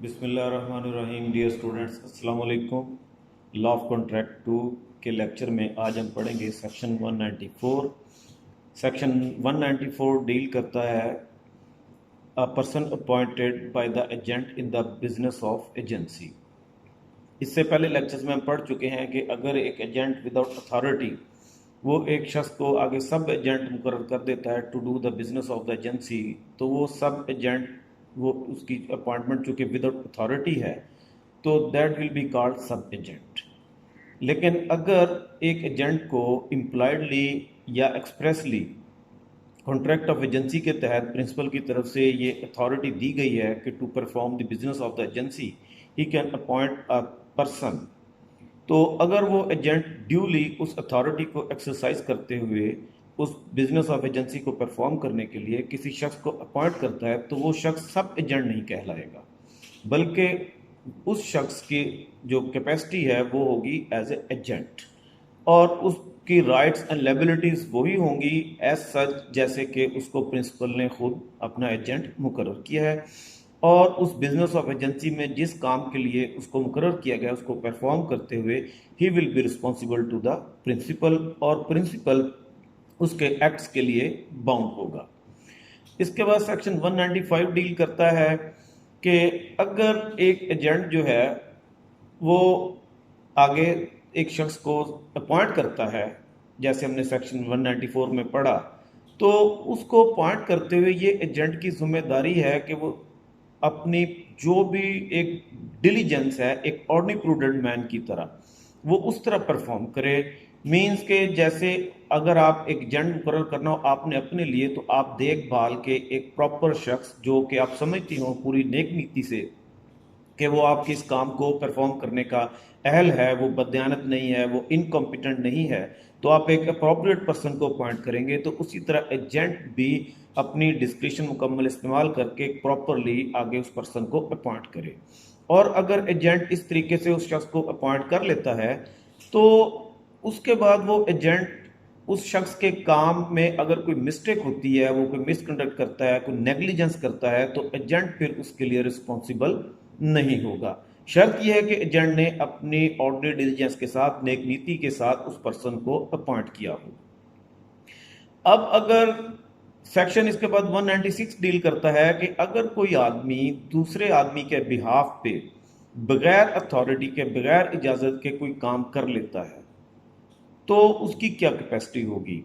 बिस्मिल्लाहिर्रहमानिर्रहीम। Dear students, अस्सलाम वालेकुम। लॉ ऑफ कॉन्ट्रैक्ट 2 के लेक्चर में आज हम पढ़ेंगे सेक्शन 194। सेक्शन 194 डील करता है a person appointed by the agent in the business of agency. इससे पहले लेक्चर्स में हम पढ़ चुके हैं कि अगर एक एजेंट विदाउट अथॉरिटी वो एक शख्स को आगे सब एजेंट मुकर्रर कर देता है to do the business of the agency, तो वो सब एजेंट वो उसकी अपॉइंटमेंट चूंकि विदाउट अथॉरिटी है तो दैट विल बी कॉल्ड सब एजेंट। लेकिन अगर एक एजेंट को इम्प्लॉयडली या एक्सप्रेसली कॉन्ट्रैक्ट ऑफ एजेंसी के तहत प्रिंसिपल की तरफ से ये अथॉरिटी दी गई है कि to perform the business of the agency he can appoint a person, तो अगर वो एजेंट ड्यूली उस अथॉरिटी को एक्सरसाइज करते हुए उस बिजनेस ऑफ एजेंसी को परफॉर्म करने के लिए किसी शख्स को अपॉइंट करता है तो वो शख्स सब एजेंट नहीं कहलाएगा, बल्कि उस शख्स की जो कैपेसिटी है वो होगी एज ए एजेंट, और उसकी राइट्स एंड लायबिलिटीज वही होंगी एज सच जैसे कि उसको प्रिंसिपल ने खुद अपना एजेंट मुकर्रर किया है, और उस बिजनेस ऑफ एजेंसी में जिस काम के लिए उसको मुकर्रर किया गया उसको परफॉर्म करते हुए he will be responsible to the principal, और प्रिंसिपल उसके एक्ट्स के लिए बाउंड होगा। इसके बाद सेक्शन 195 डील करता है कि अगर एक एजेंट जो है वो आगे एक शख्स को अपॉइंट करता है, जैसे हमने सेक्शन 194 में पढ़ा, तो उसको अपॉइंट करते हुए ये एजेंट की जिम्मेदारी है कि वो अपनी जो भी एक डिलीजेंस है एक ऑर्डिनरी प्रूडेंट मैन की तरह वो उस तरह परफॉर्म करे। मींस के जैसे अगर आप एक एजेंट मुकर्रर करना हो आपने अपने लिए, तो आप देखभाल के एक प्रॉपर शख्स जो कि आप समझती हो पूरी नेक नीति से कि वो आपके इस काम को परफॉर्म करने का अहल है, वो बदयानत नहीं है, वो इनकॉम्पिटेंट नहीं है, तो आप एक अप्रोप्रिएट पर्सन को अपॉइंट करेंगे। तो उसी तरह एजेंट भी अपनी डिस्क्रिशन मुकम्मल इस्तेमाल करके प्रॉपरली आगे उस पर्सन को अपॉइंट करे। और अगर एजेंट इस तरीके से उस शख्स को अपॉइंट कर लेता है तो उसके बाद वो एजेंट उस शख्स के काम में अगर कोई मिस्टेक होती है, वो कोई मिसकंडक्ट करता है, कोई नेग्लिजेंस करता है, तो एजेंट फिर उसके लिए रिस्पॉन्सिबल नहीं होगा। शर्त यह है कि एजेंट ने अपनी ऑर्डिनरी डिलीजेंस के साथ, नेक नीति के साथ उस पर्सन को अपॉइंट किया हो। अब अगर सेक्शन इसके बाद 196 डील करता है कि अगर कोई आदमी दूसरे आदमी के बिहाफ पे बगैर अथॉरिटी के, बगैर इजाजत के कोई काम कर लेता है तो उसकी क्या कैपेसिटी होगी।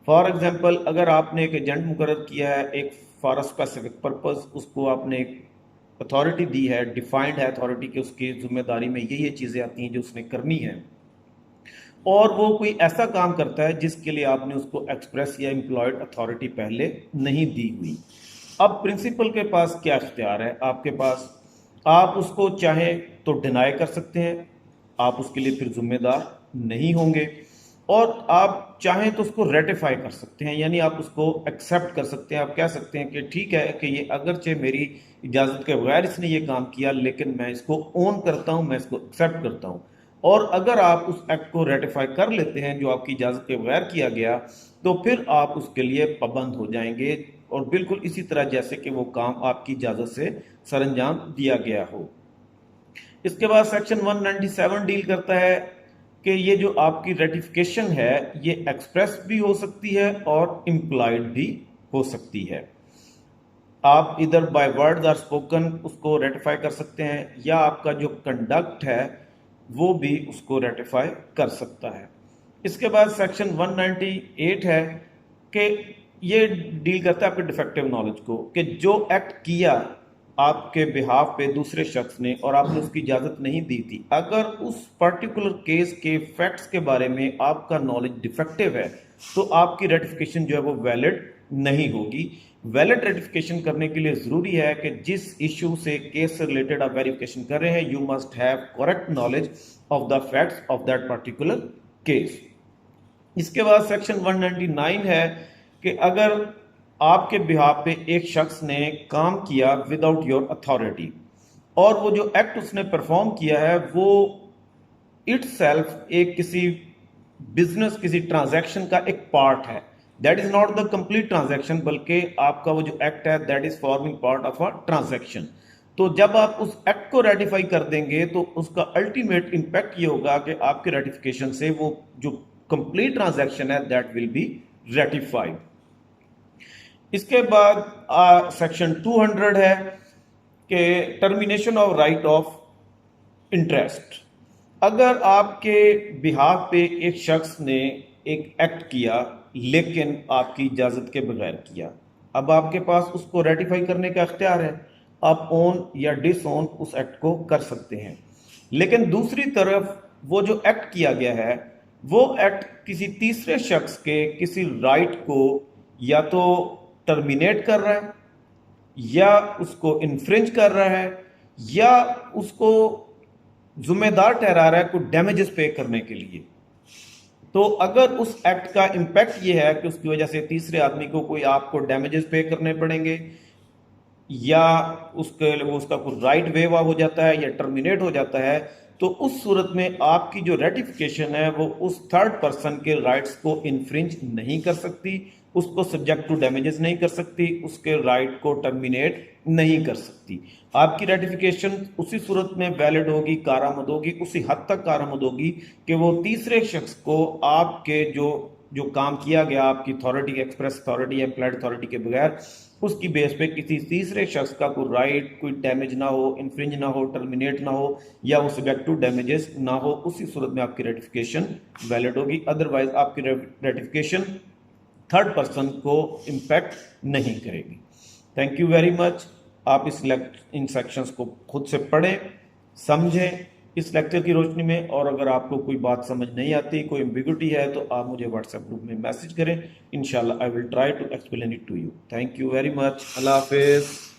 फॉर एग्जाम्पल, अगर आपने एक एजेंट मुकर्रर किया है एक फॉर अ स्पेसिफिक पर्पज, उसको आपने एक अथॉरिटी दी है, डिफाइंड है अथॉरिटी की, उसकी जिम्मेदारी में ये चीज़ें आती हैं जो उसने करनी है, और वो कोई ऐसा काम करता है जिसके लिए आपने उसको एक्सप्रेस या एम्प्लॉयड अथॉरिटी पहले नहीं दी हुई। अब प्रिंसिपल के पास क्या इख्तियार है आपके पास, आप उसको चाहे तो डिनाई कर सकते हैं, आप उसके लिए फिर जिम्मेदार नहीं होंगे, और आप चाहें तो उसको रेटिफाई कर सकते हैं, यानी आप उसको एक्सेप्ट कर सकते हैं। आप कह सकते हैं कि ठीक है कि ये अगरचे मेरी इजाज़त के बगैर इसने ये काम किया, लेकिन मैं इसको ओन करता हूं, मैं इसको एक्सेप्ट करता हूं। और अगर आप उस एक्ट को रेटिफाई कर लेते हैं जो आपकी इजाज़त के बगैर किया गया, तो फिर आप उसके लिए पाबंद हो जाएंगे, और बिल्कुल इसी तरह जैसे कि वो काम आपकी इजाज़त से सरंजाम दिया गया हो। इसके बाद सेक्शन 197 डील करता है कि ये जो आपकी रेटिफिकेशन है ये एक्सप्रेस भी हो सकती है और इम्प्लाइड भी हो सकती है। आप इधर बाय वर्ड्स और स्पोकन उसको रेटिफाई कर सकते हैं, या आपका जो कंडक्ट है वो भी उसको रेटिफाई कर सकता है। इसके बाद सेक्शन 198 है कि ये डील करता है आपके डिफेक्टिव नॉलेज को, कि जो एक्ट किया आपके बिहाफ पे दूसरे शख्स ने और आपने उसकी इजाज़त नहीं दी थी, अगर उस पर्टिकुलर केस के फैक्ट्स के बारे में आपका नॉलेज डिफेक्टिव है तो आपकी रेटिफिकेशन जो है वो वैलिड नहीं होगी। वैलिड रेटिफिकेशन करने के लिए ज़रूरी है कि जिस इशू से केस से रिलेटेड आप वेरिफिकेशन कर रहे हैं, you must have correct knowledge of the facts of that particular case. इसके बाद सेक्शन 199 है कि अगर आपके बिहाफ पे एक शख्स ने काम किया विदाउट योर अथॉरिटी, और वो जो एक्ट उसने परफॉर्म किया है वो इटसेल्फ एक किसी बिजनेस, किसी ट्रांजैक्शन का एक पार्ट है, that is not the complete transaction, बल्कि आपका वो जो एक्ट है that is forming part of a transaction. तो जब आप उस एक्ट को रेटिफाई कर देंगे तो उसका अल्टीमेट इंपैक्ट ये होगा कि आपके रेटिफिकेशन से वो जो कंप्लीट ट्रांजैक्शन है दैट विल बी रेटिफाइड। इसके बाद सेक्शन 200 है कि termination of right of interest. अगर आपके बिहाफ पे एक शख्स ने एक एक्ट किया लेकिन आपकी इजाजत के बगैर किया, अब आपके पास उसको रेटिफाई करने का इख्तियार है, आप ऑन या डिसऑन उस एक्ट को कर सकते हैं। लेकिन दूसरी तरफ वो जो एक्ट किया गया है वो एक्ट किसी तीसरे शख्स के किसी राइट को या तो टर्मिनेट कर रहा है या उसको इन्फ्रिंज कर रहा है या उसको जिम्मेदार ठहरा रहा है कुछ डैमेजेस पे करने के लिए। तो अगर उस एक्ट का इंपैक्ट ये है कि उसकी वजह से तीसरे आदमी को कोई आपको डैमेजेस पे करने पड़ेंगे या उसका कुछ राइट वेवा हो जाता है या टर्मिनेट हो जाता है, तो उस सूरत में आपकी जो रेटिफिकेशन है वो उस थर्ड पर्सन के राइट्स को इन्फ्रिंज नहीं कर सकती, उसको सब्जेक्ट टू डैमेजेस नहीं कर सकती, उसके राइट को टर्मिनेट नहीं कर सकती। आपकी रेटिफिकेशन उसी सूरत में वैलिड होगी, कारआमद होगी, उसी हद तक कारआमद होगी कि वो तीसरे शख्स को आपके जो जो काम किया गया आपकी authority, express authority, employed authority के बगैर, उसकी बेस पे किसी तीसरे शख्स का कोई राइट, कोई डैमेज ना हो, इन्फ्रिंज ना हो, टर्मिनेट ना हो या वो सब्जेक्ट टू डैमेजेस ना हो, उसी सूरत में आपकी रेटिफिकेशन वैलिड होगी। अदरवाइज आपकी रेटिफिकेशन थर्ड पर्सन को इम्पैक्ट नहीं करेगी। Thank you very much. आप इन सेक्शंस को खुद से पढ़ें, समझें इस लेक्चर की रोशनी में, और अगर आपको कोई बात समझ नहीं आती, कोई एम्बिग्युइटी है, तो आप मुझे व्हाट्सएप ग्रुप में मैसेज करें। इंशाल्लाह I will try to explain it to you. Thank you very much. अल्लाह हाफिज़।